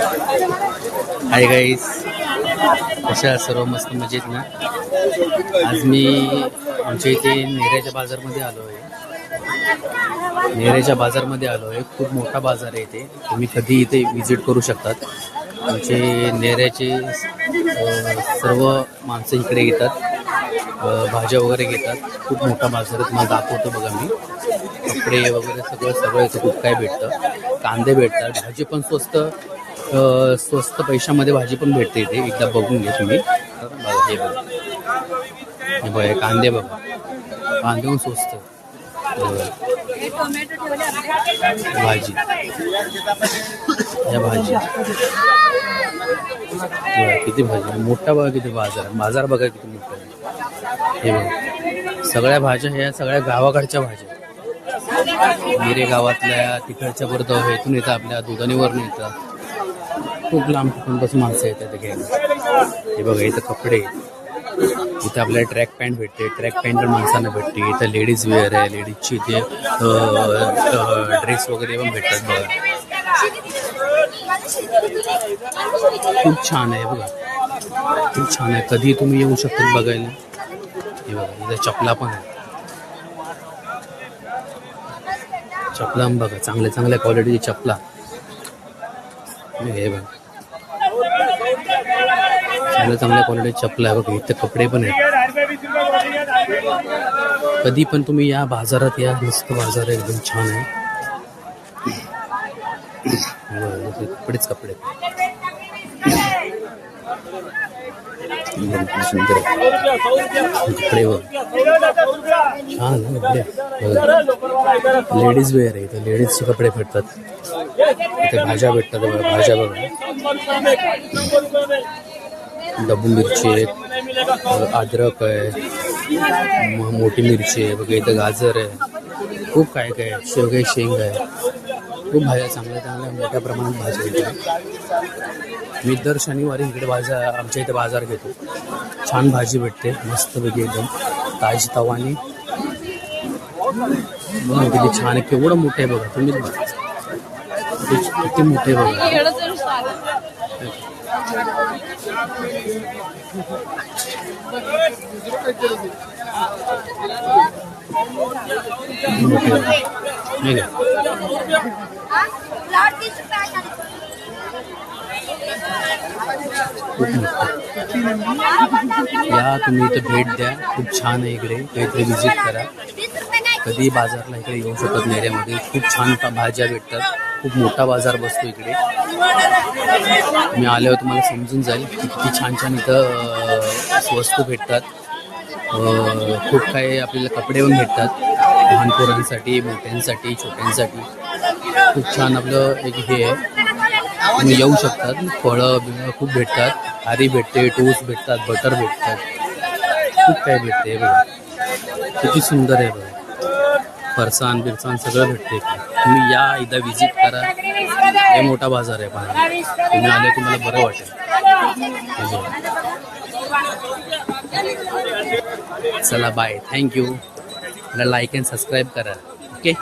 Hi guys, कशा सर्व मस्त मजेत ना. आज मी आमच्या इथे नेऱ्याच्या बाजारमध्ये आलो आहे. नेऱ्याच्या बाजारमध्ये आलो आहे. खूप मोठा बाजार आहे इथे. तुम्ही कधी इथे विजिट करू शकतात. आमचे नेऱ्याचे सर्व माणसं इकडे येतात, भाज्या वगैरे घेतात. खूप मोठा बाजार आहे, तुम्हाला दाखवतो बघा मी. कपडे वगैरे सगळं इथे खूप काय भेटतं. कांदे भेटतात, भाजी पण स्वस्त पैशामध्ये भाजी पण भेटते इथे. एकदा बघून घ्या तुम्ही. बघा हे बघा, हे बघा कांदे बघा, कांदे पण स्वस्त. भाजी, या भाजी किती भाजी मोठा बघा, किती बाजार बघा किती मोठा आहे. हे बघा सगळ्या भाज्या, ह्या सगळ्या गावाकडच्या भाज्या. मिरे गावातल्या, तिकडच्या परत इथून येतात, आपल्या दुधाणीवरून येतात. खूप लांब कुठूनपासून माणसं येतात घ्यायला. हे बघा इथं कपडे, इथं आपल्याला ट्रॅक पॅन्ट भेटते. ट्रॅक पॅन्ट पण माणसांना भेटते. इथं लेडीज वेअर आहे, लेडीजची इथे ड्रेस वगैरे पण भेटतात बघा. खूप छान आहे बघा, खूप छान आहे. कधी तुम्ही येऊ शकता बघायला. हे बघा इथं चपला पण आहे. चपला बघा, चांगल्या क्वालिटीची चपला. हे बघा चांगल्या क्वालिटीची चपला आहे बघा. इथे कपडे पण आहेत. कधी पण तुम्ही या बाजारात या, मस्त बाजार आहे, एकदम छान आहे. कपडेच कपडे सुंदर कपडे बघ, छान कपडे. लेडीज वेअर आहे, इथे लेडीजचे कपडे भेटतात. इथे भाज्या भेटतात बघा, भाज्या बघा. डब्बू मिरची आहे, अद्रक आहे, मोठी मिरची आहे बघा. इथं गाजर आहे, खूप काय काय आहे. शेवगे शेंग आहे. खूप भाज्या चांगल्या मोठ्या प्रमाणात भाज्या इथे. मी दर शनिवारी इकडे आमच्या इथे बाजार घेतो. छान भाजी भेटते, मस्तपैकी एकदम ताजी तवानी. बघा किती छान आहे, केवढं मोठं आहे बघा. तुम्ही किती मोठे बघा. या तुम्ही इथं भेट द्या, खूप छान आहे इकडे. काहीतरी विजिट करा. कधी बाजारला इकडे येऊ शकत नेऱ्यामध्ये. खूप छान भाज्या भेटतात. खूप मोठा बाजार बसतो इकडे. मी आल्यावर तुम्हाला समजून जाईल किती छान इथं वस्तू भेटतात. खूप काही आपल्याला कपडे पण भेटतात, लहान पोरांसाठी, मोठ्यांसाठी, छोट्यांसाठी. खूप छान आपलं एक हे आहे. तुम्ही येऊ शकतात. फळं बिळं खूप भेटतात. हारी भेटते, टोस्ट भेटतात, बटर भेटतात, खूप काही भेटते बघा. किती सुंदर आहे बघा. फरसाण बिरसाण सगळं भेटते. तुम्ही या, एकदा विजिट करा. हे मोठा बाजार आहे पहा. तुम्ही आले तुम्हाला बरं वाटेल. चला बाय, थँक्यू. मला लाईक अँड सबस्क्राईब करा. ओके.